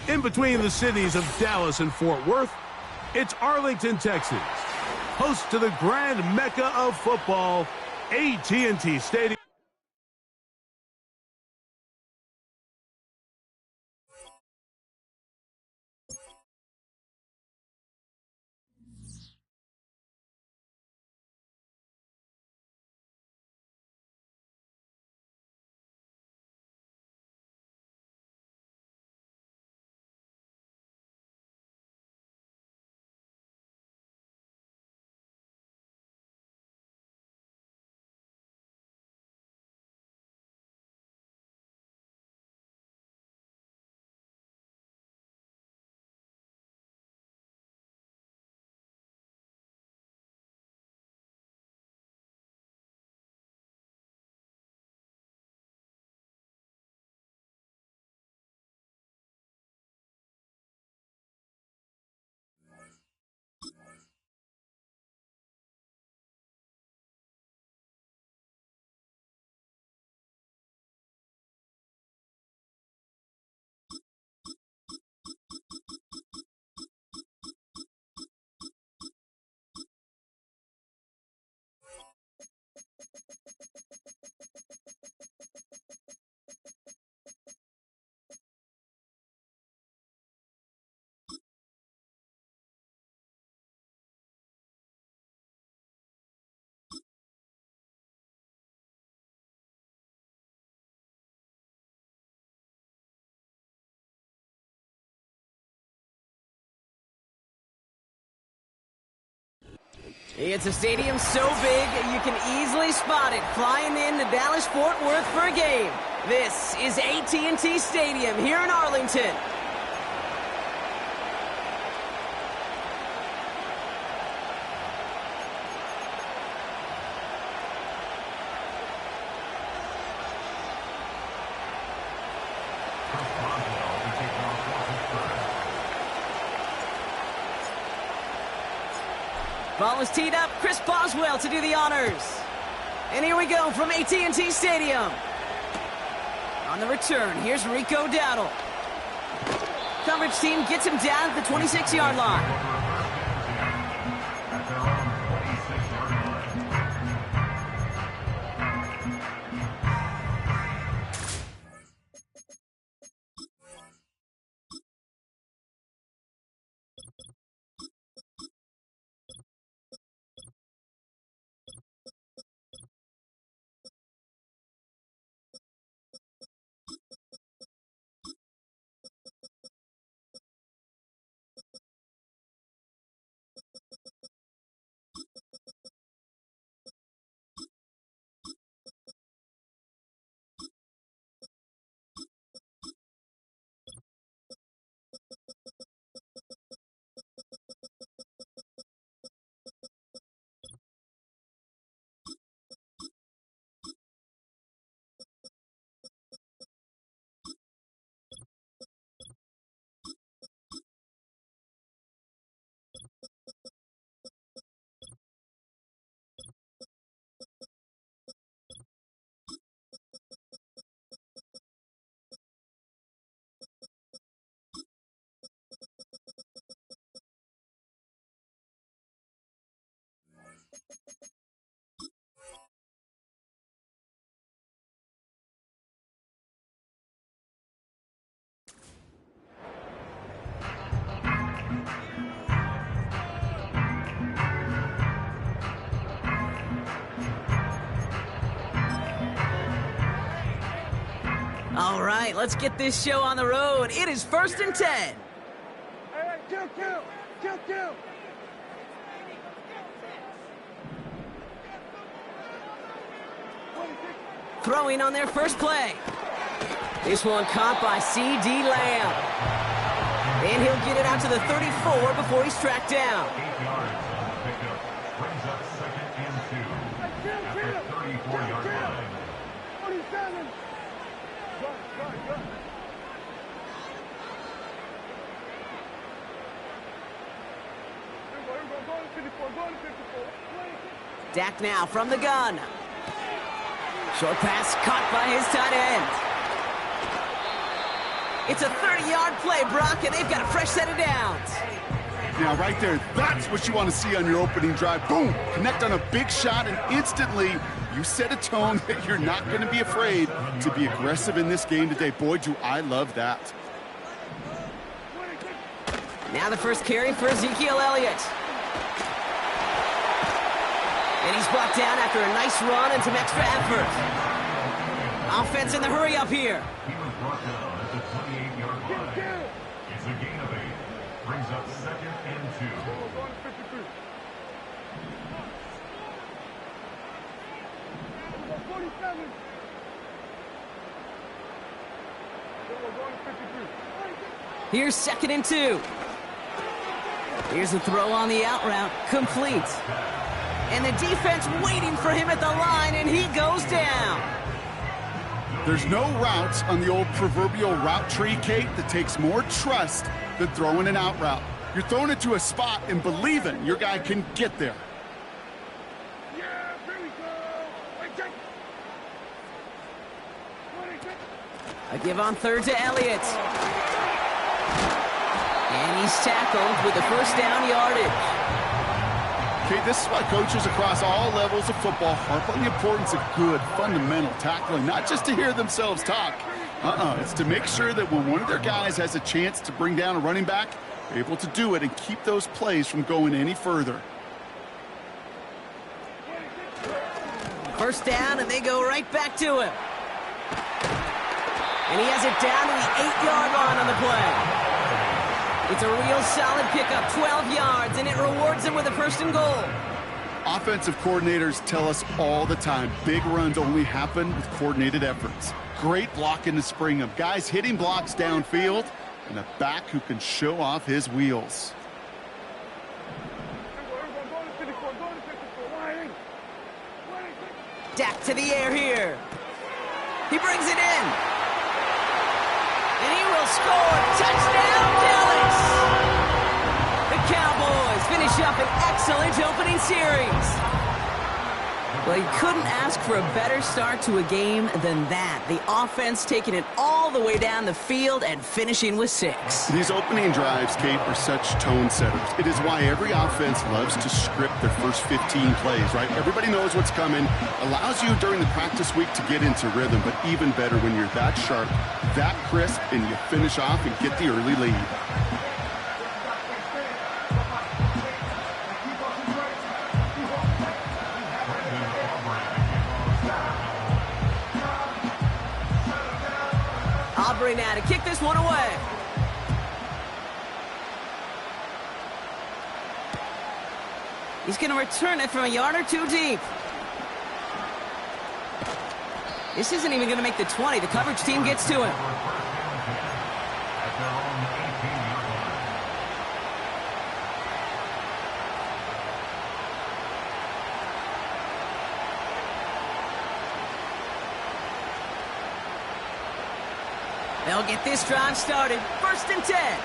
In between the cities of Dallas and Fort Worth, it's Arlington, Texas, host to the grand mecca of football, AT&T Stadium. It's a stadium so big you can easily spot it flying into Dallas-Fort Worth for a game. This is AT&T Stadium here in Arlington. Ball is teed up. Chris Boswell to do the honors. And here we go from AT&T Stadium. On the return, here's Rico Dowdle. Coverage team gets him down at the 26-yard line. All right, let's get this show on the road. It is 1st and 10. Hey, two. Throwing on their first play. This one caught by C.D. Lamb. And he'll get it out to the 34 before he's tracked down. 8 yards on the pickup. Brings up 2nd and 2. After 34-yard line. 47. Go. Go to 54. Dak now from the gun. Short pass caught by his tight end. It's a 30-yard play, Brock, and they've got a fresh set of downs. Now, right there, that's what you want to see on your opening drive. Boom! Connect on a big shot, and instantly you set a tone that you're not going to be afraid to be aggressive in this game today. Boy, do I love that. Now the first carry for Ezekiel Elliott. And he's brought down after a nice run and some extra effort. Offense in the hurry up here. He was brought down at the 28-yard line. It's a gain of 8. Brings up 2nd and 2. Going to 53. 47. We're going to 53. Here's 2nd and 2. Here's the throw on the out route. Complete. And the defense waiting for him at the line, and he goes down. There's no routes on the old proverbial route tree, Kate, that takes more trust than throwing an out route. You're throwing it to a spot and believing your guy can get there. Yeah, here we go. Wait, check. A give on 3rd to Elliott. And he's tackled with the first down yardage. Okay, this is why coaches across all levels of football harp on the importance of good, fundamental tackling, not just to hear themselves talk. It's to make sure that when one of their guys has a chance to bring down a running back, they're able to do it and keep those plays from going any further. First down, and they go right back to him. And he has it down to the 8-yard line on the play. It's a real solid pickup, 12 yards, and it rewards him with a 1st and goal. Offensive coordinators tell us all the time, big runs only happen with coordinated efforts. Great blocking to spring them. Guys hitting blocks downfield, and a back who can show off his wheels. Going to 54. Going to 54. Why? Dak to the air here. He brings it in. And he will score. Touchdown, Dallas! The Cowboys finish up an excellent opening series. Well, you couldn't ask for a better start to a game than that. The offense taking it all the way down the field and finishing with 6. These opening drives, Kate, are such tone setters. It is why every offense loves to script their first 15 plays, right? Everybody knows what's coming. Allows you during the practice week to get into rhythm, but even better when you're that sharp, that crisp, and you finish off and get the early lead. Aubrey now to kick this one away. He's going to return it from a yard or 2 deep. This isn't even going to make the 20. The coverage team gets to him. They'll get this drive started. 1st and 10.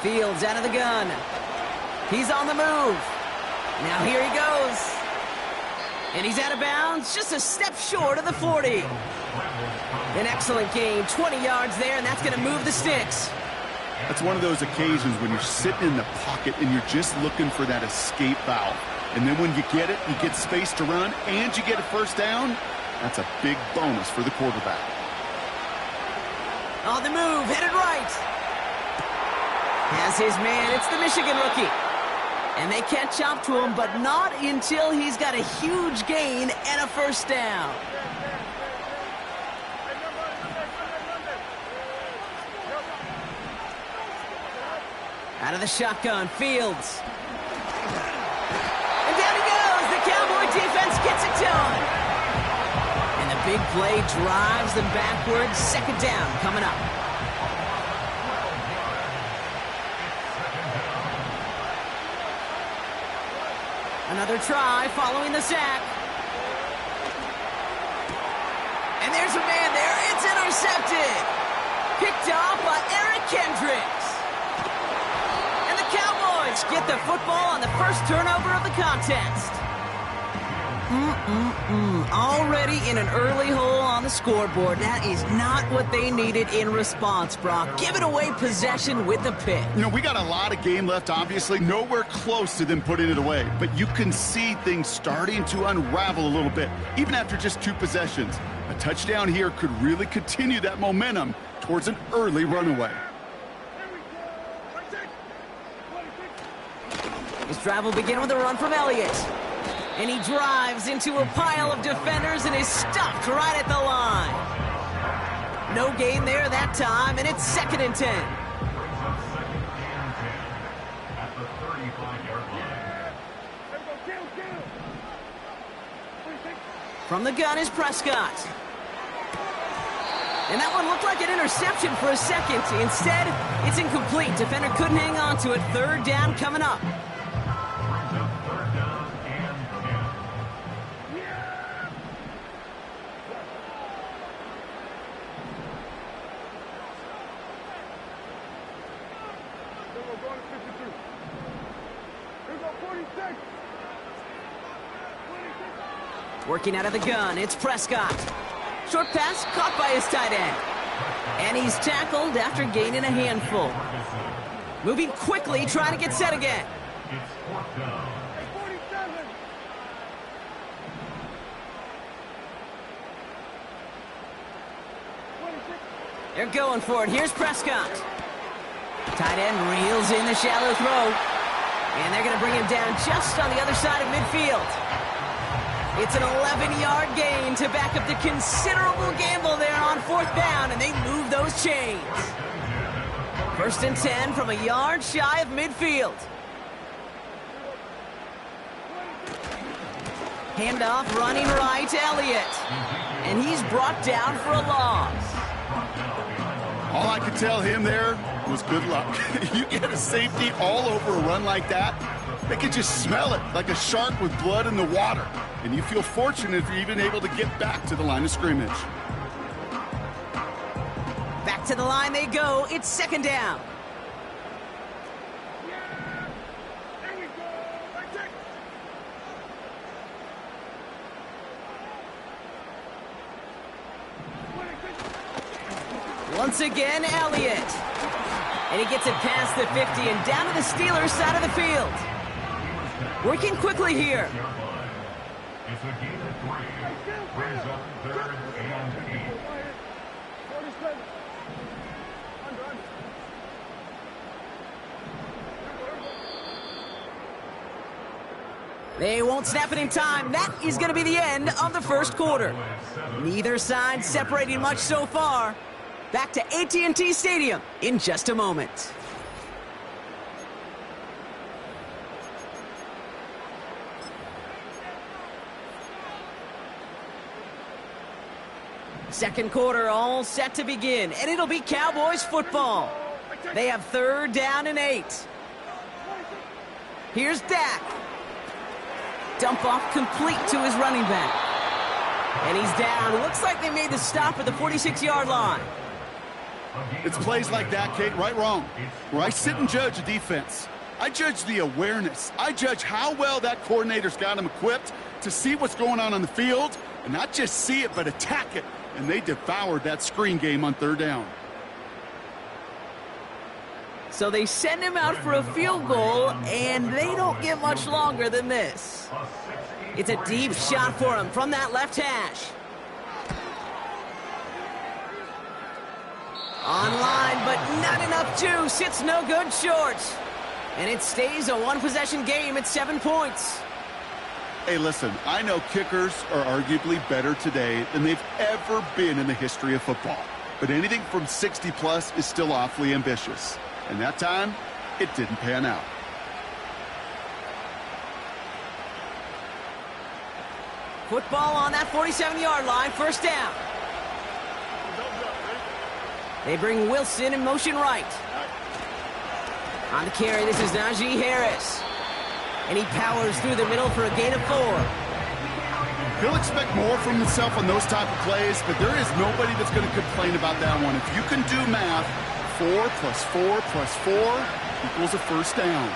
Fields out of the gun. He's on the move. Now here he goes. And he's out of bounds, just a step short of the 40. An excellent gain, 20 yards there, and that's going to move the sticks. That's one of those occasions when you're sitting in the pocket and you're just looking for that escape valve. And then when you get it, you get space to run, and you get a first down. That's a big bonus for the quarterback. On the move, headed right. Has his man, it's the Michigan rookie. And they catch up to him, but not until he's got a huge gain and a first down. Out of the shotgun, Fields. And down he goes. The Cowboy defense gets it done. And the big play drives them backwards. 2nd down coming up. Another try following the sack. And there's a man there. It's intercepted. Picked off by Eric Kendricks. Bucks get the football on the first turnover of the contest. Already in an early hole on the scoreboard. That is not what they needed in response, Brock. Give it away possession with the pick. You know, we got a lot of game left, obviously. Nowhere close to them putting it away. But you can see things starting to unravel a little bit, even after just 2 possessions. A touchdown here could really continue that momentum towards an early runaway. This drive will begin with a run from Elliott. And he drives into a pile of defenders and is stopped right at the line. No gain there that time, and it's 2nd and 10. At the 35-yard line. From the gun is Prescott. And that one looked like an interception for a second. Instead, it's incomplete. Defender couldn't hang on to it. 3rd down coming up. Working out of the gun, it's Prescott. Short pass caught by his tight end. And he's tackled after gaining a handful. Moving quickly, trying to get set again. It's 4th down. They're going for it. Here's Prescott. Tight end reels in the shallow throw. And they're going to bring him down just on the other side of midfield. It's an 11-yard gain to back up the considerable gamble there on 4th down, and they move those chains. 1st and 10 from a yard shy of midfield. Handoff running right, Elliott. And he's brought down for a loss. All I could tell him there was good luck. You get a safety all over a run like that, they could just smell it like a shark with blood in the water. And you feel fortunate if you're even able to get back to the line of scrimmage. Back to the line they go. It's 2nd down. Once again, Elliott. And he gets it past the 50 and down to the Steelers' side of the field. Working quickly here. It's a gain of 3. Brings up 3rd and 8. They won't snap it in time. That is going to be the end of the 1st quarter. Neither side separating much so far. Back to AT&T Stadium in just a moment. Second quarter all set to begin, and it'll be Cowboys football. They have 3rd down and 8. Here's Dak. Dump off complete to his running back. And he's down. Looks like they made the stop at the 46-yard line. It's plays like that, Kate, right, wrong, where I sit and judge a defense. I judge the awareness. I judge how well that coordinator's got him equipped to see what's going on the field, and not just see it, but attack it. And they devoured that screen game on 3rd down. So they send him out for a field goal, and they don't get much longer than this. It's a deep shot for him from that left hash. Online, but not enough juice. It's no good short. And it stays a 1-possession game at 7 points. Hey, listen, I know kickers are arguably better today than they've ever been in the history of football. But anything from 60-plus is still awfully ambitious. And that time, it didn't pan out. Football on that 47-yard line, 1st down. They bring Wilson in motion right. On the carry, this is Najee Harris. And he powers through the middle for a gain of 4. He'll expect more from himself on those type of plays, but there is nobody that's going to complain about that one. If you can do math, 4 plus 4 plus 4 equals a 1st down.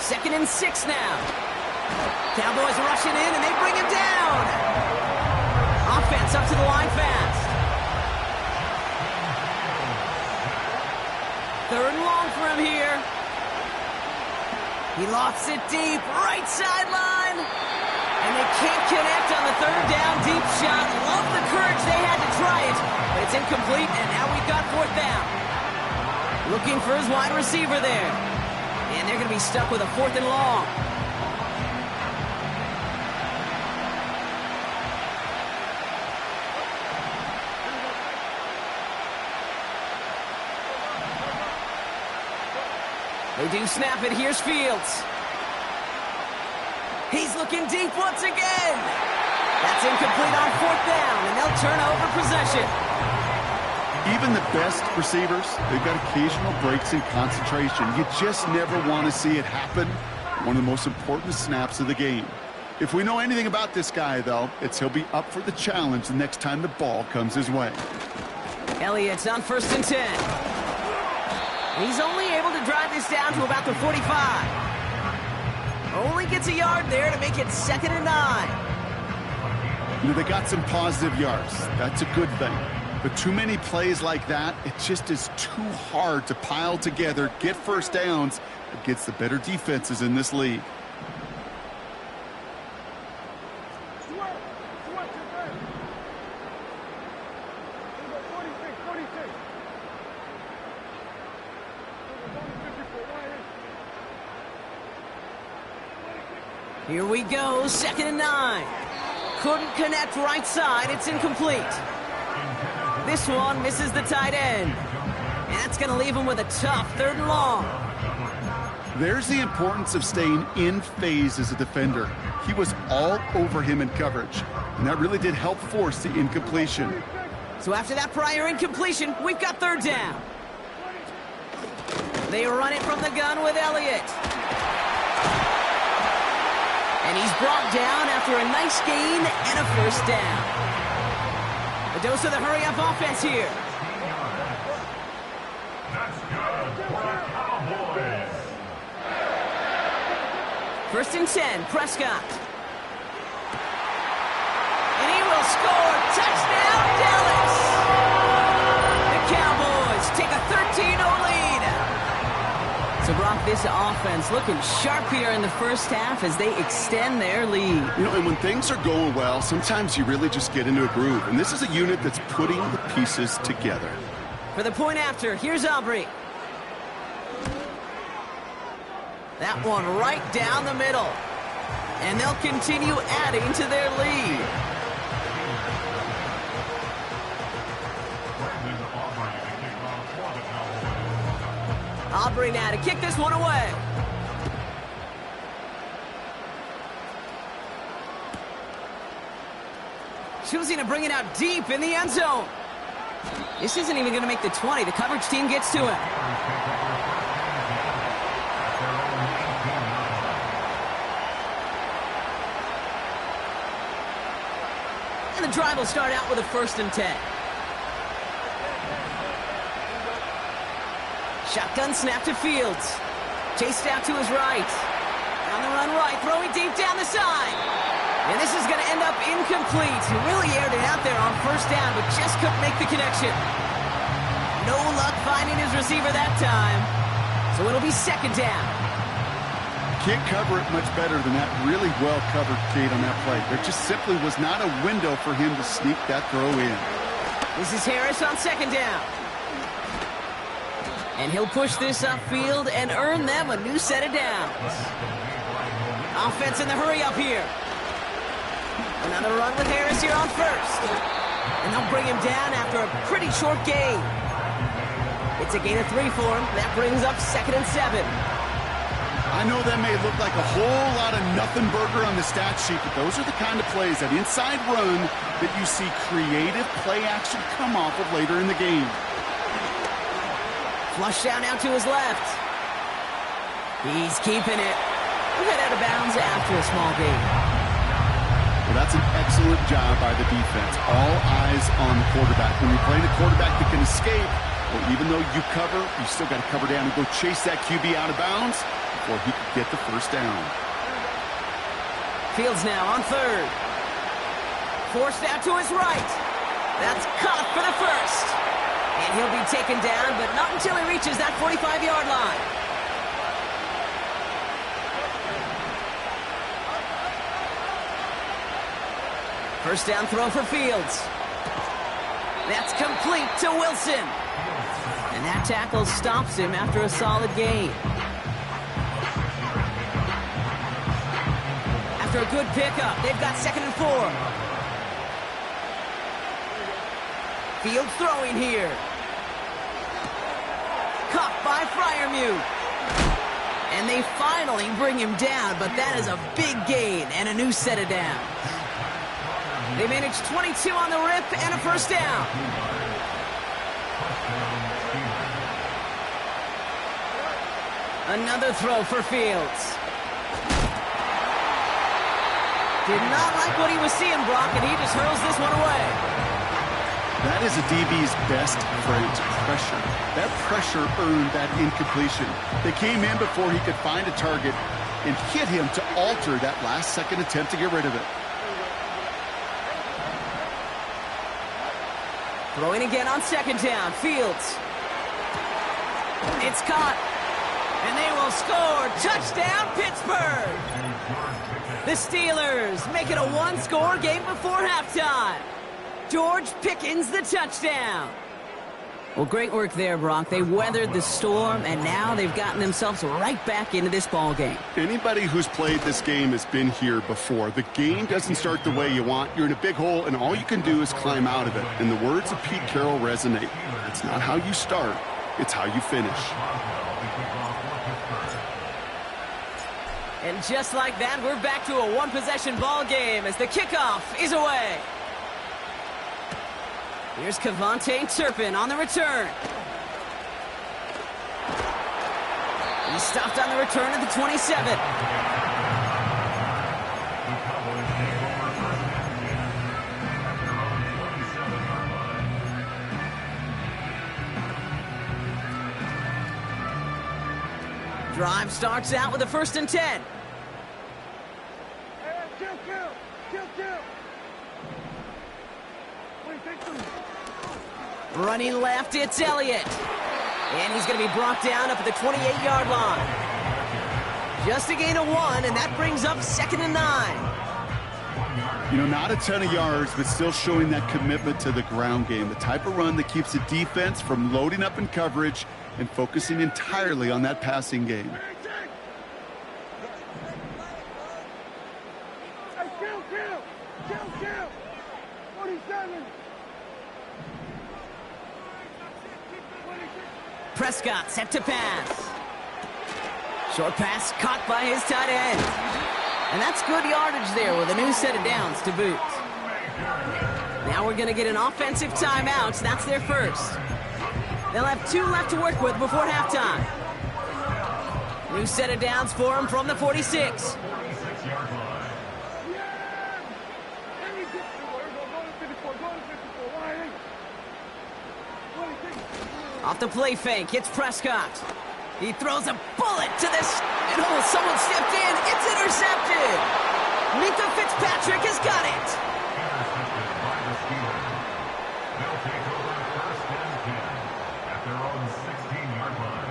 2nd and 6 now. Cowboys rushing in, and they bring him down. Offense up to the line fast. 3rd and long for him here. He lofts it deep, right sideline. And they can't connect on the 3rd down deep shot. Love the courage they had to try it, but it's incomplete, and now we've got 4th down. Looking for his wide receiver there. And they're going to be stuck with a 4th and long. They do snap it. Here's Fields. He's looking deep once again. That's incomplete on 4th down, and they'll turn over possession. Even the best receivers, they've got occasional breaks in concentration. You just never want to see it happen. One of the most important snaps of the game. If we know anything about this guy, though, it's he'll be up for the challenge the next time the ball comes his way. Elliott's on 1st and 10. He's only able to drive this down to about the 45. Only gets a yard there to make it 2nd and 9. You know, they got some positive yards. That's a good thing. But too many plays like that, it just is too hard to pile together, get 1st downs against the better defenses in this league. Here we go, 2nd and 9. Couldn't connect right side, it's incomplete. This one misses the tight end. And that's going to leave him with a tough 3rd and long. There's the importance of staying in phase as a defender. He was all over him in coverage, and that really did help force the incompletion. So after that prior incompletion, we've got 3rd down. They run it from the gun with Elliott. And he's brought down after a nice gain and a 1st down. A dose of the hurry-up offense here. That's good for the Cowboys. 1st and 10, Prescott. And he will score. Touchdown, Dallas! The Cowboys take a 13-0 lead. So, Brock, this offense looking sharp here in the 1st half as they extend their lead. You know, and when things are going well, sometimes you really just get into a groove. And this is a unit that's putting the pieces together. For the point after, here's Aubrey. That one right down the middle. And they'll continue adding to their lead. Aubrey now to kick this one away. Choosing to bring it out deep in the end zone. This isn't even going to make the 20. The coverage team gets to him. And the drive will start out with a 1st and 10. Shotgun snap to Fields. Chased out to his right. On the run right, throwing deep down the side. And this is going to end up incomplete. He really aired it out there on 1st down, but just couldn't make the connection. No luck finding his receiver that time. So it'll be 2nd down. Can't cover it much better than that. Really well covered, Kate, on that play. There just simply was not a window for him to sneak that throw in. This is Harris on 2nd down. And he'll push this upfield and earn them a new set of downs. Offense in the hurry-up here. Another run with Harris here on 1st. And they'll bring him down after a pretty short gain. It's a gain of 3 for him. That brings up 2nd and 7. I know that may look like a whole lot of nothing burger on the stat sheet, but those are the kind of plays, that inside run, that you see creative play action come off of later in the game. Flush down out to his left. He's keeping it. We'll head out of bounds after a small gain. Well, that's an excellent job by the defense. All eyes on the quarterback. When you're playing a quarterback that can escape, Well, even though you cover, you still got to cover down and go chase that QB out of bounds before he could get the first down. Fields now on third. Forced out to his right. That's caught for the first. And he'll be taken down, but not until he reaches that 45-yard line. First down throw for Fields. That's complete to Wilson. And that tackle stops him after a solid gain. After a good pickup, they've got 2nd and 4. Fields throwing here. Caught by Freiermuth. And they finally bring him down, but that is a big gain and a new set of downs. They managed 22 on the rip and a first down. Another throw for Fields. Did not like what he was seeing, Brock, and he just hurls this one away. That is a DB's best friend, pressure. That pressure earned that incompletion. They came in before he could find a target and hit him to alter that last-second attempt to get rid of it. Throwing again on 2nd down. Fields. It's caught. And they will score. Touchdown, Pittsburgh. The Steelers make it a one-score game before halftime. George Pickens the touchdown. Well, great work there, Brock. They weathered the storm, and now they've gotten themselves right back into this ball game. Anybody who's played this game has been here before. The game doesn't start the way you want. You're in a big hole, and all you can do is climb out of it. And the words of Pete Carroll resonate. It's not how you start, it's how you finish. And just like that, we're back to a one-possession ball game as the kickoff is away. Here's KaVontae Turpin on the return. He stopped on the return at the 27. Drive starts out with a 1st and 10. Running left, it's Elliott. And he's going to be brought down up at the 28-yard line. Just a gain of 1, and that brings up 2nd and 9. You know, not a ton of yards, but still showing that commitment to the ground game. The type of run that keeps the defense from loading up in coverage and focusing entirely on that passing game. Kill. 47. Prescott set to pass. Short pass caught by his tight end. And that's good yardage there with a new set of downs to boot. Now we're going to get an offensive timeout. That's their first. They'll have 2 left to work with before halftime. New set of downs for them from the 46. Off the play fake, it's Prescott. He throws a bullet to this, and someone stepped in. It's intercepted. Minkah Fitzpatrick has got it. Intercepted by the Steelers. They'll take over 1st and 10 at their own 16-yard line.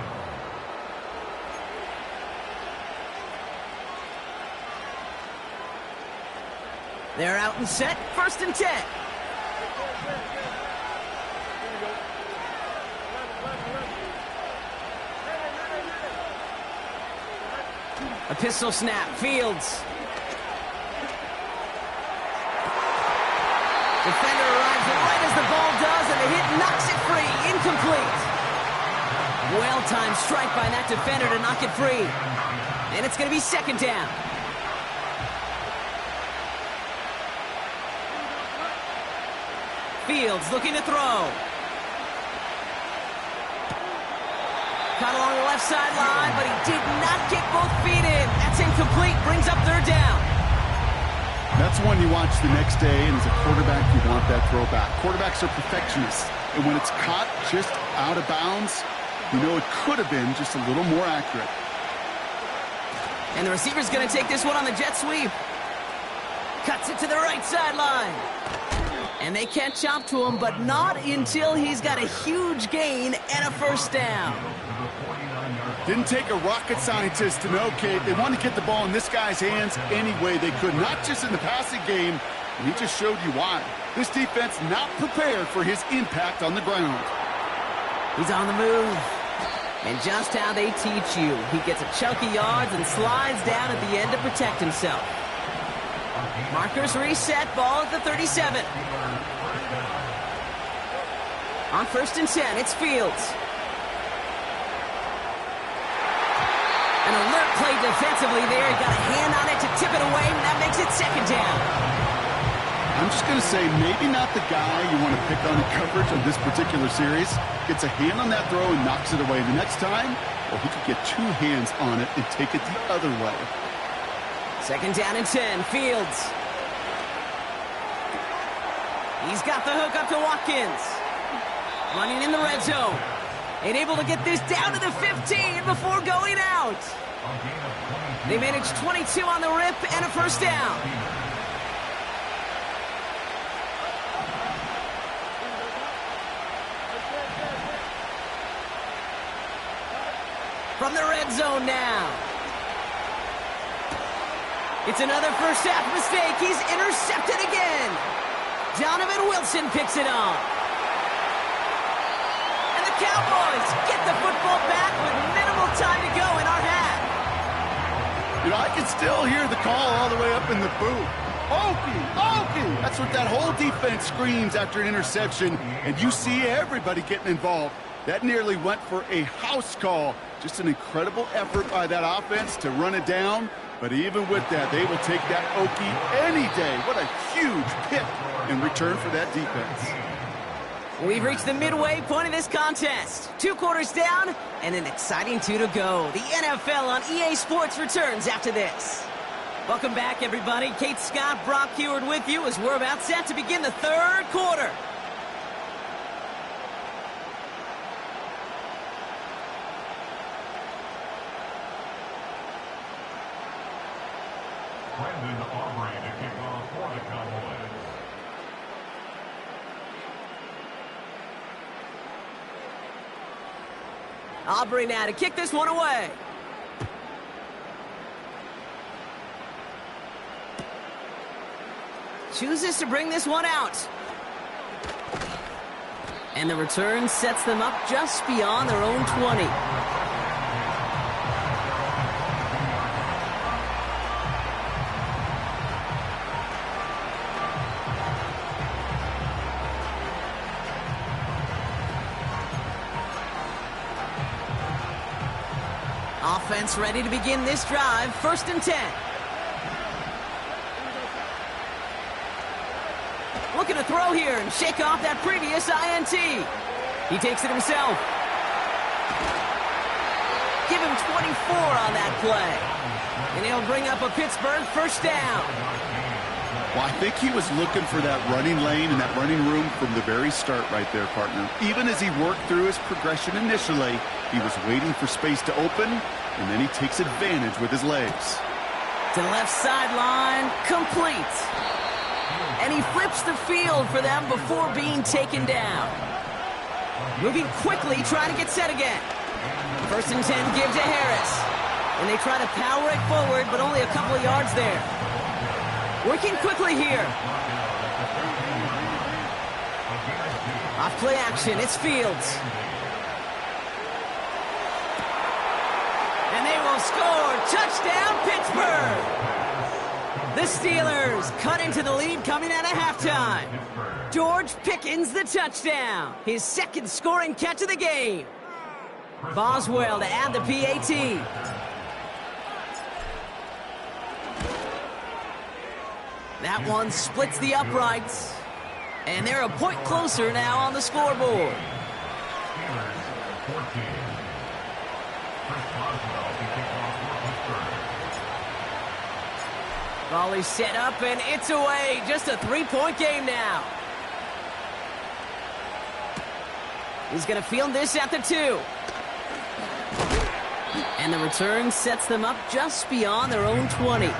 They're out and set, 1st and 10. A pistol snap, Fields. Defender arrives right as the ball does, and the hit knocks it free. Incomplete. Well-timed strike by that defender to knock it free. And it's going to be 2nd down. Fields looking to throw. Caught along the left sideline, but he did not get both feet in. That's incomplete, brings up 3rd down. That's one you watch the next day, and as a quarterback, you want that throw back. Quarterbacks are perfectionists. And when it's caught just out of bounds, you know it could have been just a little more accurate. And the receiver's going to take this one on the jet sweep. Cuts it to the right sideline. And they can't chop to him, but not until he's got a huge gain and a first down. Didn't take a rocket scientist to know, Kate. They wanted to get the ball in this guy's hands any way they could, not just in the passing game, and he just showed you why. This defense not prepared for his impact on the ground. He's on the move. And just how they teach you. He gets a chunky yards and slides down at the end to protect himself. Markers reset, ball at the 37. On 1st and 10, it's Fields. An alert play defensively there. He got a hand on it to tip it away, and that makes it 2nd down. I'm just going to say maybe not the guy you want to pick on in coverage of this particular series. Gets a hand on that throw and knocks it away. The next time, well, he could get 2 hands on it and take it the other way. 2nd down and 10, Fields. He's got the hook up to Watkins. Running in the red zone. And able to get this down to the 15 before going out. They managed 22 on the rip and a first down. From the red zone now. It's another first half mistake. He's intercepted again. Donovan Wilson picks it off. And the Cowboys get the football back with minimal time to go in our half. You know, I can still hear the call all the way up in the booth. Okie, Okie! That's what that whole defense screams after an interception, and you see everybody getting involved. That nearly went for a house call. Just an incredible effort by that offense to run it down. But even with that, they will take that Okie any day. What a huge pick in return for that defense. We've reached the midway point of this contest. 2 quarters down and an exciting 2 to go. The NFL on EA Sports returns after this. Welcome back, everybody. Kate Scott, Brock Huard with you as we're about set to begin the 3rd quarter. Brendan Aubrey to kick off for the Cowboys. Aubrey now to kick this one away. Chooses to bring this one out. And the return sets them up just beyond their own 20. Offense ready to begin this drive. 1st and 10. Looking to throw here and shake off that previous INT. He takes it himself. Give him 24 on that play. And he'll bring up a Pittsburgh first down. Well, I think he was looking for that running lane and that running room from the very start right there, partner. Even as he worked through his progression initially, he was waiting for space to open, and then he takes advantage with his legs. To the left sideline, complete. And he flips the field for them before being taken down. Moving quickly, trying to get set again. 1st and 10, give to Harris. And they try to power it forward, but only a couple of yards there. Working quickly here. Off play action, it's Fields. And they will score. Touchdown, Pittsburgh! The Steelers cut into the lead coming out of halftime. George Pickens the touchdown. His 2nd scoring catch of the game. Boswell to add the PAT. That one splits the uprights. And they're a point closer now on the scoreboard. Steelers 14. Chris Boswell to kick off for Pittsburgh. Volley set up and it's away. Just a 3-point game now. He's going to field this at the 2. And the return sets them up just beyond their own 20.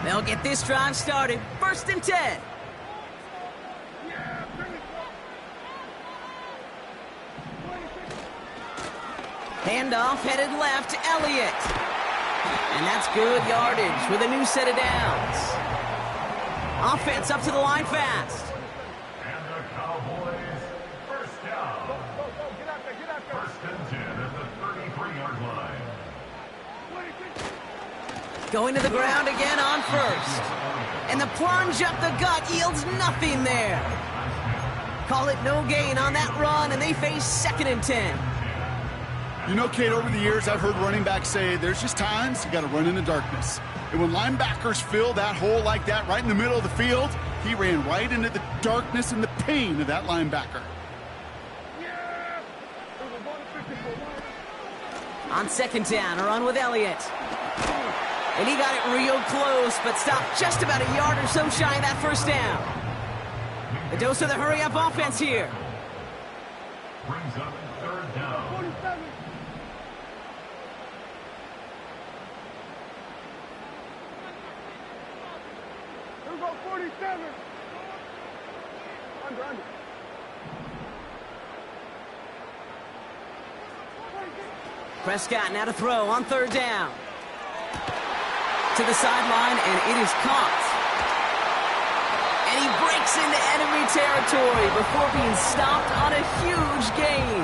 They'll get this drive started. 1st and 10. Handoff headed left to Elliott. And that's good yardage with a new set of downs. Offense up to the line fast. And the Cowboys, first down. First and 10 at the 33-yard line. Going to the ground again on 1st. And the plunge up the gut yields nothing there. Call it no gain on that run, and they face 2nd and 10. You know, Kate, over the years, I've heard running backs say there's just times you got to run in the darkness. And when linebackers fill that hole like that right in the middle of the field, he ran right into the darkness and the pain of that linebacker. On 2nd down, a run with Elliott. And he got it real close, but stopped just about a yard or so shy of that 1st down. The dose of the hurry-up offense here. Brings up 3rd down. 47. Here we go, 47. Under. Prescott now to throw on 3rd down. To the sideline, and it is caught. And he breaks into enemy territory before being stopped on a huge gain.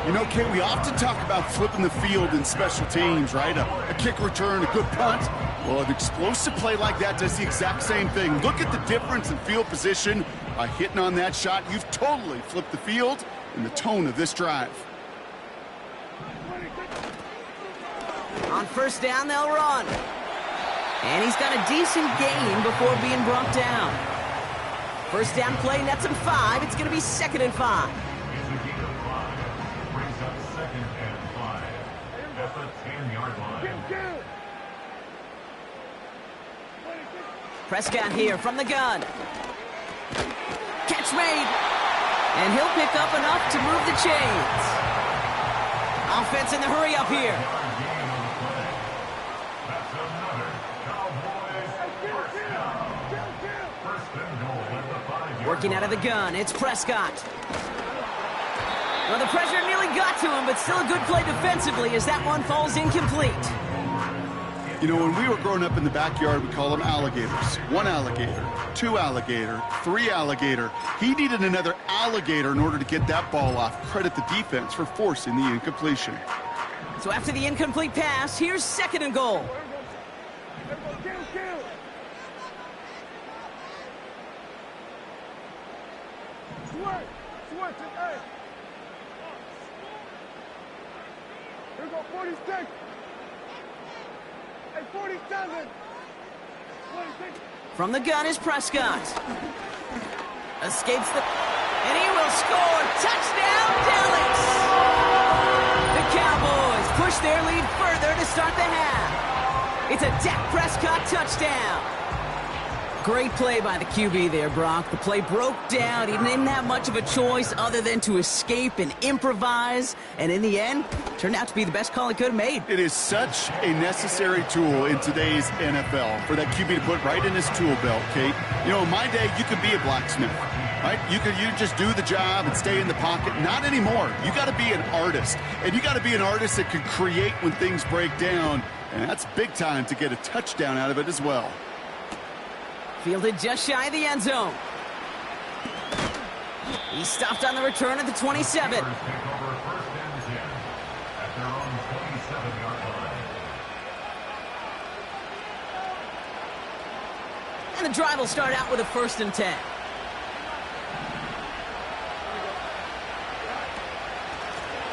You know, Kate, we often talk about flipping the field in special teams, right? A kick return, a good punt. Well, an explosive play like that does the exact same thing. Look at the difference in field position. By hitting on that shot, you've totally flipped the field and the tone of this drive. On 1st down, they'll run. And he's got a decent gain before being brought down. 1st down play nets him 5. It's going to be 2nd and 5. Brings up 2nd and 5 at the 10-yard line. Prescott here from the gun. Catch made. And he'll pick up enough to move the chains. Offense in the hurry up here. That's another Cowboys first down. First and goal at the 5-yard Working out of the gun, it's Prescott. Well, the pressure nearly got to him, but still a good play defensively as that one falls incomplete. You know, when we were growing up in the backyard, we call them alligators. 1 alligator, 2 alligator, 3 alligator. He needed another alligator in order to get that ball off. Credit the defense for forcing the incompletion. So after the incomplete pass, here's 2nd and goal. Switch it, hey. Here we go, 46. Hey, 47. 26. From the gun is Prescott. Escapes the... And he will score. Touchdown, Dallas! The Cowboys push their lead further to start the half. It's a Dak Prescott touchdown. Great play by the QB there, Brock. The play broke down. He didn't have much of a choice other than to escape and improvise. And in the end, turned out to be the best call he could have made. It is such a necessary tool in today's NFL for that QB to put right in his tool belt, Kate. You know, in my day, you could be a blacksmith, right? You just do the job and stay in the pocket. Not anymore. You got to be an artist. And you got to be an artist that can create when things break down. And that's big time to get a touchdown out of it as well. Fielded just shy of the end zone. He stopped on the return at the 27. Take over 1st and 10 at their own 27-yard line. And the drive will start out with a 1st and 10.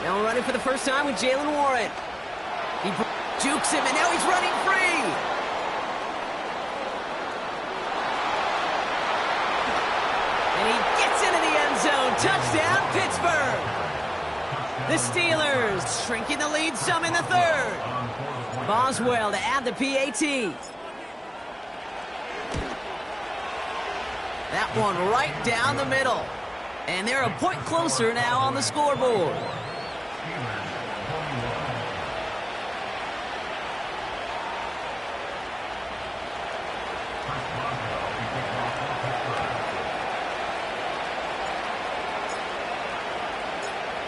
Now running for the first time with Jaylen Warren. He jukes him, and now he's running free. And he gets into the end zone. Touchdown, Pittsburgh. The Steelers shrinking the lead some in the third. Boswell to add the PAT. That one right down the middle. And they're a point closer now on the scoreboard.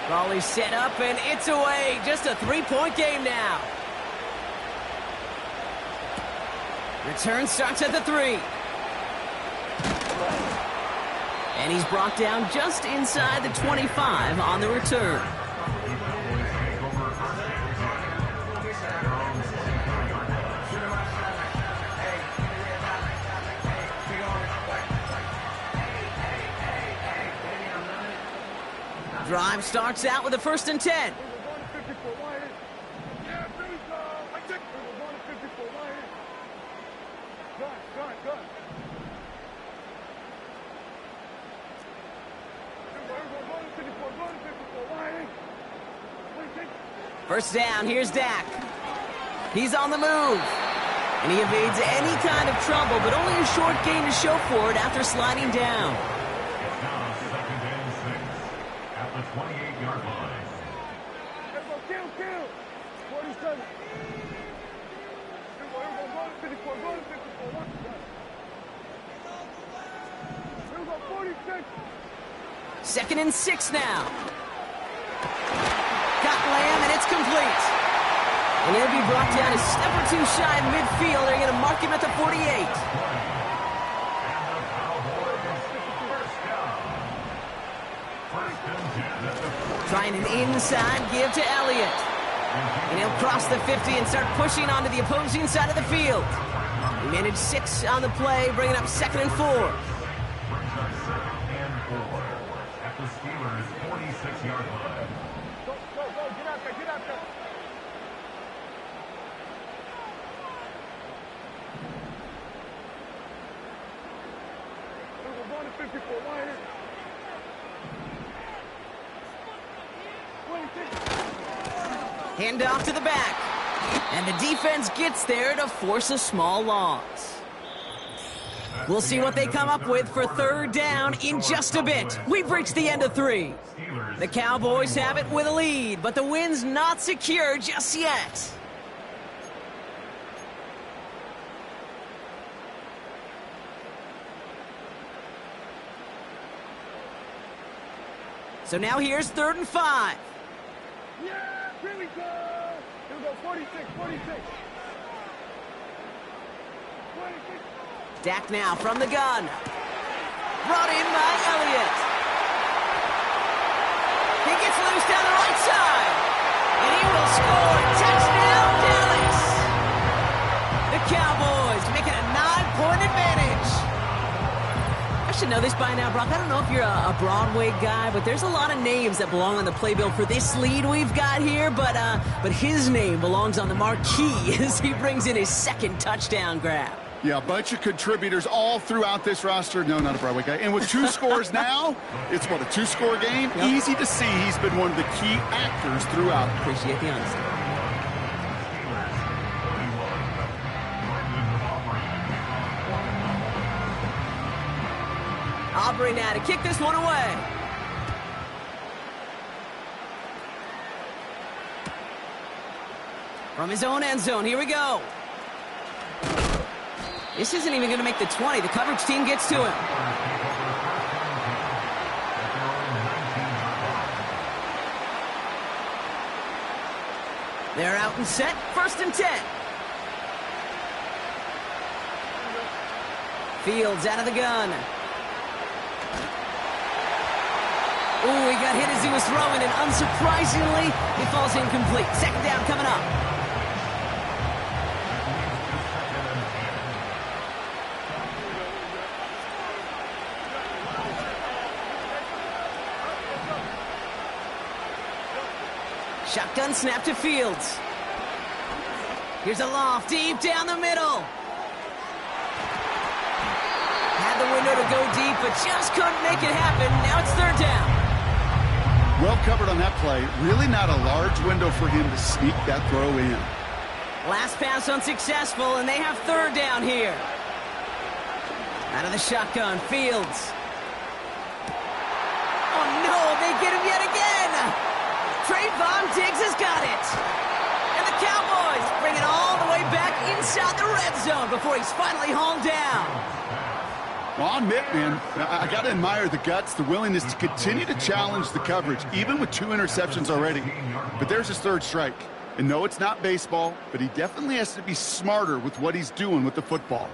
Raleigh set up, and it's away. Just a three-point game now. Return starts at the 3. And he's brought down just inside the 25 on the return. Drive starts out with a 1st and 10. First down, here's Dak. He's on the move. And he evades any kind of trouble, but only a short gain to show for it after sliding down. It's now 2nd and 6 at the 28-yard line. Kill. 47. 46. 2nd and 6 now. Got Lamb, and it's complete. And he'll be brought down a step or two shy of midfield. They're going to mark him at the 48. Trying an inside give to Elliott. And he'll cross the 50 and start pushing onto the opposing side of the field. He managed 6 on the play, bringing up 2nd and 4. At the Steelers' 46-yard line. Go, get out there. We're going to 54 wider. 26. Hand off to the back. And the defense gets there to force a small loss. We'll see what they come up with for 3rd down in just a bit. We've reached the end of 3. The Cowboys have it with a lead, but the win's not secure just yet. So now here's 3rd and 5. Yeah, here we go. Here we go, 46. 26. Dak now from the gun. Brought in by Elliott. He gets loose down the right side. And he will score. Touchdown, Dallas. The Cowboys making a 9-point advantage. I should know this by now, Brock. I don't know if you're a Broadway guy, but there's a lot of names that belong on the playbill for this lead we've got here. But his name belongs on the marquee as he brings in his 2nd touchdown grab. Yeah, a bunch of contributors all throughout this roster. No, not a Broadway guy. And with 2 scores now, it's what, a 2-score game? Yep. Easy to see he's been one of the key actors throughout. Appreciate the honesty. Aubrey now to kick this one away. From his own end zone, here we go. This isn't even going to make the 20. The coverage team gets to him. They're out and set. 1st and 10. Fields out of the gun. Ooh, he got hit as he was throwing, and unsurprisingly, he falls incomplete. 2nd down coming up. Shotgun snap to Fields. Here's a loft deep down the middle. Had the window to go deep, but just couldn't make it happen. Now it's 3rd down. Well covered on that play. Really not a large window for him to sneak that throw in. Last pass unsuccessful, and they have third down here. Out of the shotgun, Fields. Oh, no, they get him yet again. Trayvon Diggs has got it. And the Cowboys bring it all the way back inside the red zone before he's finally hauled down. Well, I'll admit, man, I got to admire the guts, the willingness to continue to challenge the coverage, even with 2 interceptions already. But there's his third strike. And no, it's not baseball, but he definitely has to be smarter with what he's doing with the football.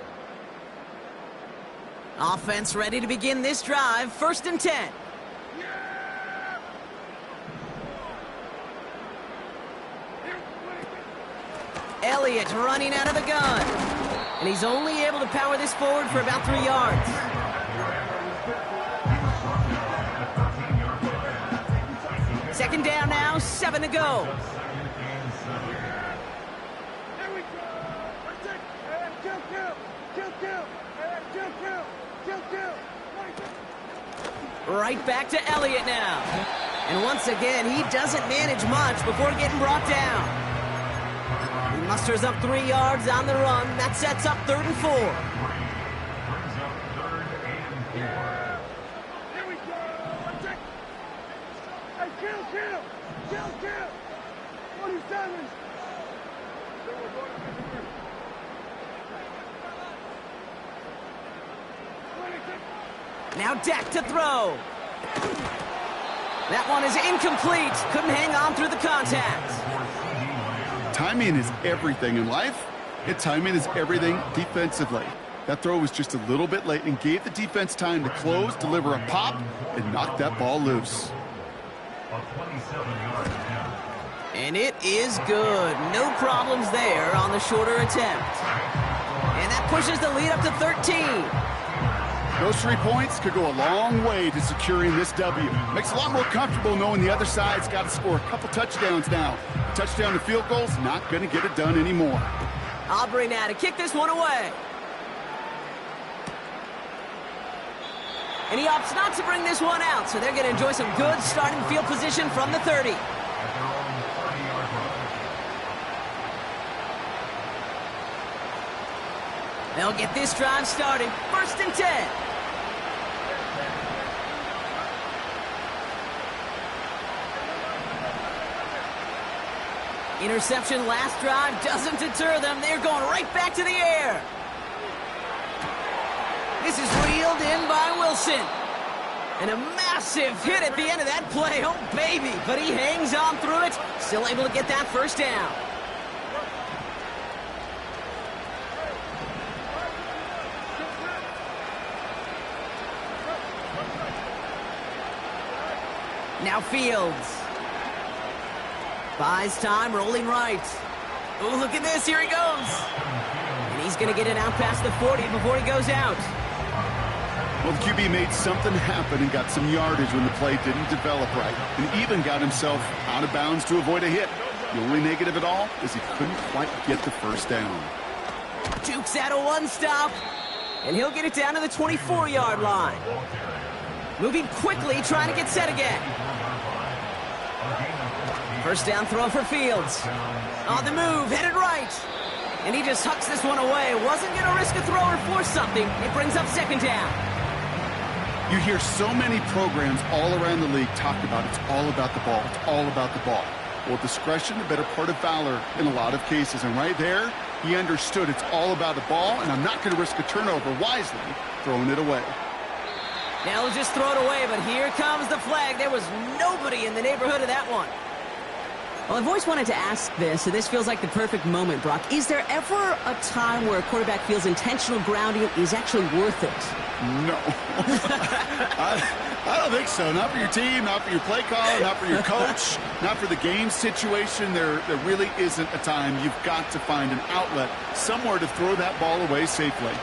Offense ready to begin this drive. 1st and 10. Elliott running out of the gun. And he's only able to power this forward for about 3 yards. Second down now, 7 to go. Right back to Elliott now. And once again, he doesn't manage much before getting brought down. He musters up 3 yards on the run. That sets up 3rd and 4. Here we go. Hey, kill. 27. Now Dak to throw. That one is incomplete. Couldn't hang on through the contact. Timing is everything in life, and timing is everything defensively. That throw was just a little bit late and gave the defense time to close, deliver a pop, and knock that ball loose. And it is good. No problems there on the shorter attempt. And that pushes the lead up to 13. Those 3 points could go a long way to securing this W. Makes it a lot more comfortable knowing the other side's got to score a couple touchdowns now. A touchdown to field goal's not going to get it done anymore. Aubrey now to kick this one away. And he opts not to bring this one out, so they're going to enjoy some good starting field position from the 30. They'll get this drive started. 1st and 10. Interception last drive doesn't deter them. They're going right back to the air. This is reeled in by Wilson. And a massive hit at the end of that play. Oh, baby. But he hangs on through it. Still able to get that 1st down. Now Fields. Buys time, rolling right. Oh, look at this. Here he goes. And he's going to get it out past the 40 before he goes out. Well, the QB made something happen and got some yardage when the play didn't develop right. And even got himself out of bounds to avoid a hit. The only negative at all is he couldn't quite get the 1st down. Jukes out a 1-stop. And he'll get it down to the 24-yard line. Moving quickly, trying to get set again. 1st down throw for Fields. On the move, headed right. And he just hucks this one away. Wasn't going to risk a throw or force something. It brings up 2nd down. You hear so many programs all around the league talk about it's all about the ball. It's all about the ball. Well, discretion, the better part of valor in a lot of cases. And right there, he understood it's all about the ball, and I'm not going to risk a turnover wisely, throwing it away. Now he'll just throw it away, but here comes the flag. There was nobody in the neighborhood of that one. Well, I've always wanted to ask this, so this feels like the perfect moment, Brock. Is there ever a time where a quarterback feels intentional grounding is actually worth it? No. I don't think so. Not for your team, not for your play caller, not for your coach, not for the game situation. There really isn't a time. You've got to find an outlet, somewhere to throw that ball away safely.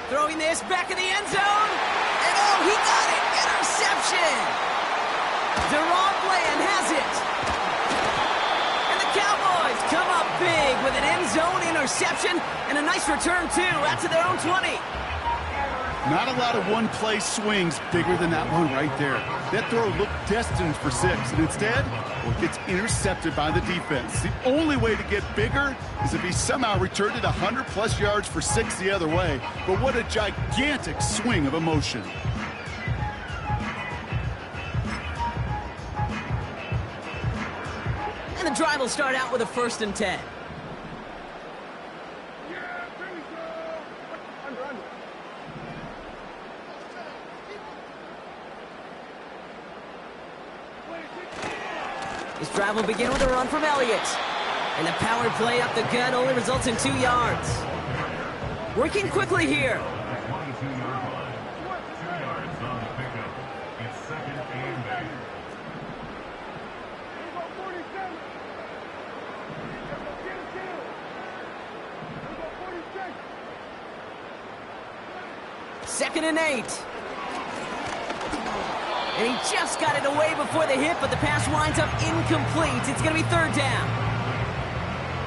Throwing this back in the end zone. And oh, he got it. Interception. Deron Bland has it. And the Cowboys come up big with an end zone interception and a nice return, too, out to their own 20. Not a lot of one-play swings bigger than that one right there. That throw looked destined for 6, and instead, well, it gets intercepted by the defense. The only way to get bigger is if he somehow returned it 100-plus yards for 6 the other way. But what a gigantic swing of emotion. And the drive will start out with a 1st and 10. This drive will begin with a run from Elliott. And the power play up the gut only results in 2 yards. Working quickly here. 22-yard line. 2 yards on the pickup. It's 2nd and 8. Second and 8. And he just got it away before the hit, but the pass winds up incomplete. It's going to be 3rd down.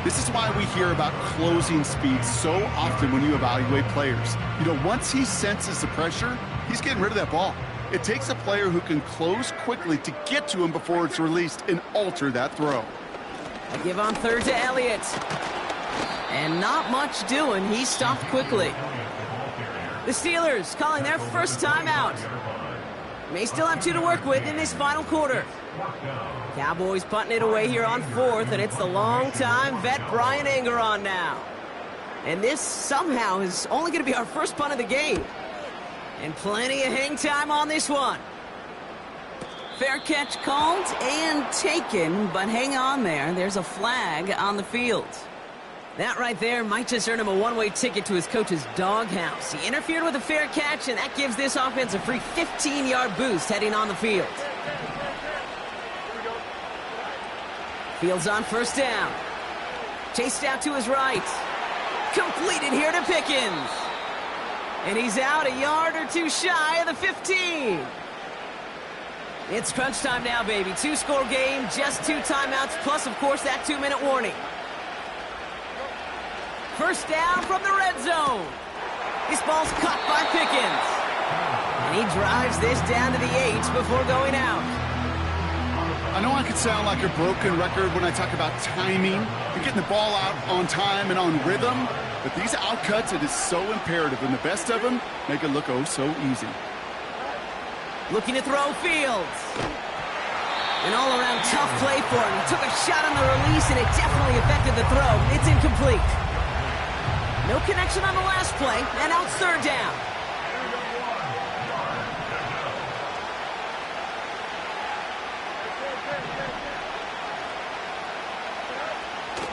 This is why we hear about closing speed so often when you evaluate players. You know, once he senses the pressure, he's getting rid of that ball. It takes a player who can close quickly to get to him before it's released and alter that throw. A give on 3rd to Elliott. And not much doing. He stopped quickly. The Steelers calling their first timeout. May still have 2 to work with in this final quarter. Cowboys punting it away here on 4th, and it's the long-time vet Bryan Anger on now. And this somehow is only going to be our first punt of the game. And plenty of hang time on this one. Fair catch called and taken, but hang on there. There's a flag on the field. That right there might just earn him a one-way ticket to his coach's doghouse. He interfered with a fair catch, and that gives this offense a free 15-yard boost heading on the field. Fields on 1st down. Chased out to his right. Completed here to Pickens. And he's out a yard or 2 shy of the 15. It's crunch time now, baby. 2-score game, just 2 timeouts, plus, of course, that 2-minute warning. 1st down from the red zone. This ball's caught by Pickens. And he drives this down to the 8 before going out. I know I could sound like a broken record when I talk about timing and getting the ball out on time and on rhythm, but these outcuts, it is so imperative, and the best of them make it look oh so easy. Looking to throw Fields. An all-around tough play for him. He took a shot on the release, and it definitely affected the throw. It's incomplete. No connection on the last play, and now it's 3rd down.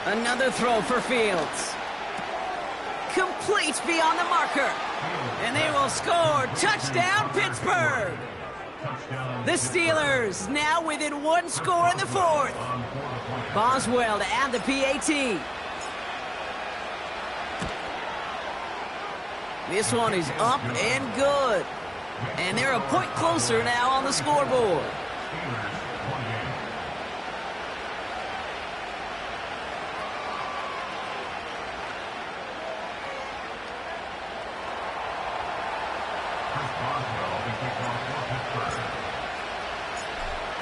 Another throw for Fields. Complete beyond the marker. And they will score. Touchdown, Pittsburgh. The Steelers now within 1 score in the 4th. Boswell to add the PAT. This one is up and good. And they're a point closer now on the scoreboard.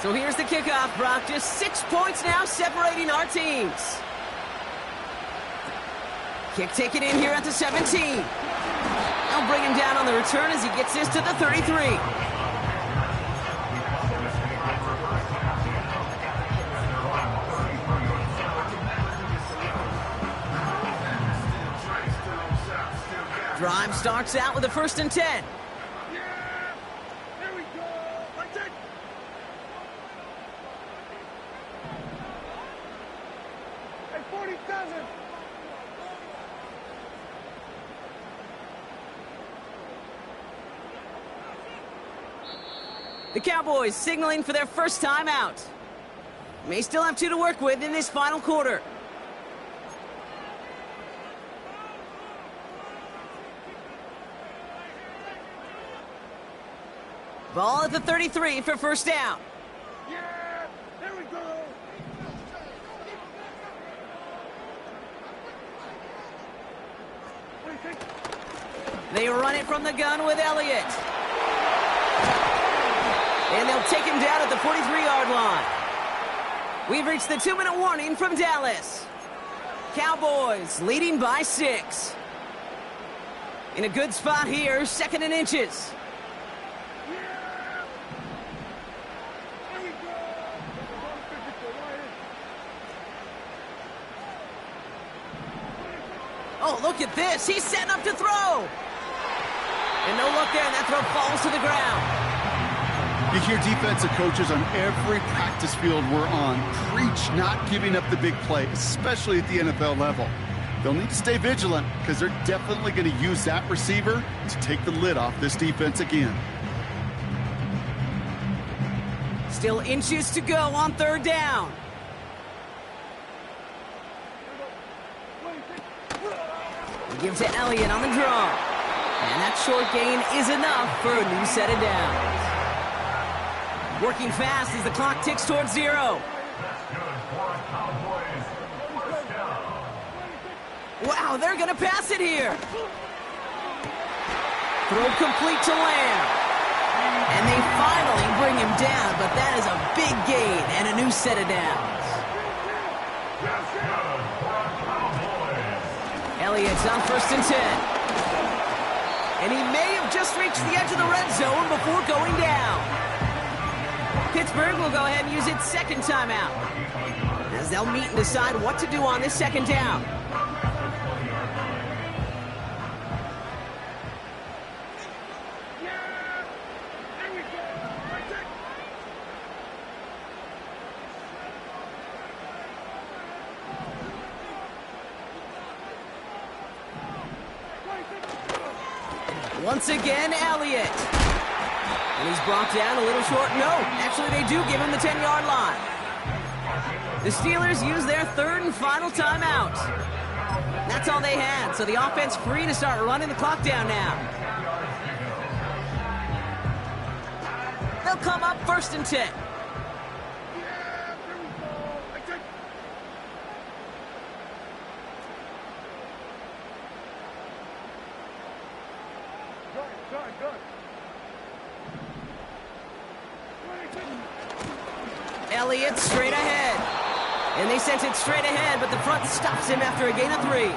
So here's the kickoff, Brock. Just 6 points now separating our teams. Kick taken in here at the 17. They'll bring him down on the return as he gets this to the 33. Drive starts out with a 1st and 10. Here we go. Let's it. Hey, 47. The Cowboys signaling for their first time out. May still have 2 to work with in this final quarter. Ball at the 33 for 1st down. Yeah, there we go. They run it from the gun with Elliott. And they'll take him down at the 43-yard line. We've reached the 2-minute warning from Dallas. Cowboys leading by 6. In a good spot here, 2nd and inches. Oh, look at this. He's setting up to throw. And no look there, and that throw falls to the ground. You hear defensive coaches on every practice field we're on preach not giving up the big play, especially at the NFL level. They'll need to stay vigilant because they're definitely going to use that receiver to take the lid off this defense again. Still inches to go on 3rd down. We give to Elliott on the draw. And that short gain is enough for a new set of downs. Working fast as the clock ticks towards 0. Wow, they're going to pass it here. Throw complete to Lamb. And they finally bring him down, but that is a big gain and a new set of downs. Elliott's on 1st and 10. And he may have just reached the edge of the red zone before going down. Pittsburgh will go ahead and use its 2nd timeout, as they'll meet and decide what to do on this 2nd down. Once again, Elliott. And he's brought down a little short. No, actually they do give him the 10-yard line. The Steelers use their 3rd and final timeout. That's all they had, so the offense free to start running the clock down now. They'll come up 1st and 10. Elliott straight ahead. And they sent it straight ahead, but the front stops him after a gain of 3.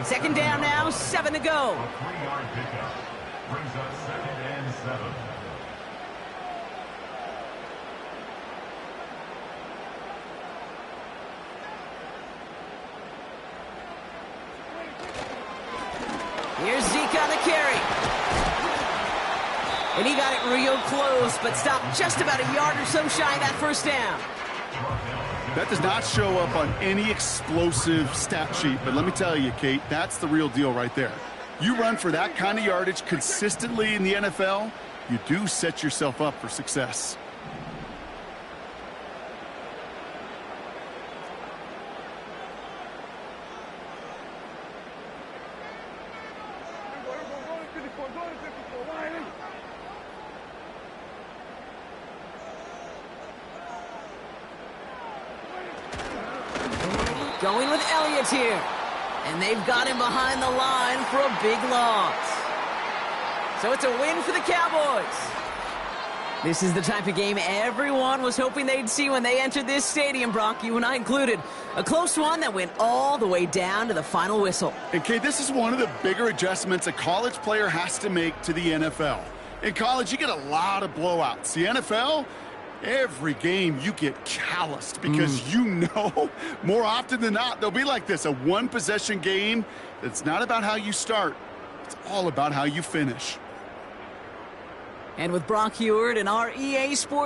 2nd down now, 7 to go. A 3-yard pickup brings up 2nd and 7. Here's Zeke on the carry. And he got it real close, but stopped just about a yard or so shy of that 1st down. That does not show up on any explosive stat sheet, but let me tell you, Kate, that's the real deal right there. You run for that kind of yardage consistently in the NFL, you do set yourself up for success. Going with Elliott here. And they've got him behind the line for a big loss. So it's a win for the Cowboys. This is the type of game everyone was hoping they'd see when they entered this stadium, Brock, you and I included. A close one that went all the way down to the final whistle. And, Kate, this is one of the bigger adjustments a college player has to make to the NFL. In college, you get a lot of blowouts. The NFL, every game you get calloused because you know more often than not they'll be like this, a one-possession game. It's not about how you start. It's all about how you finish. And with Brock Huard and our EA Sports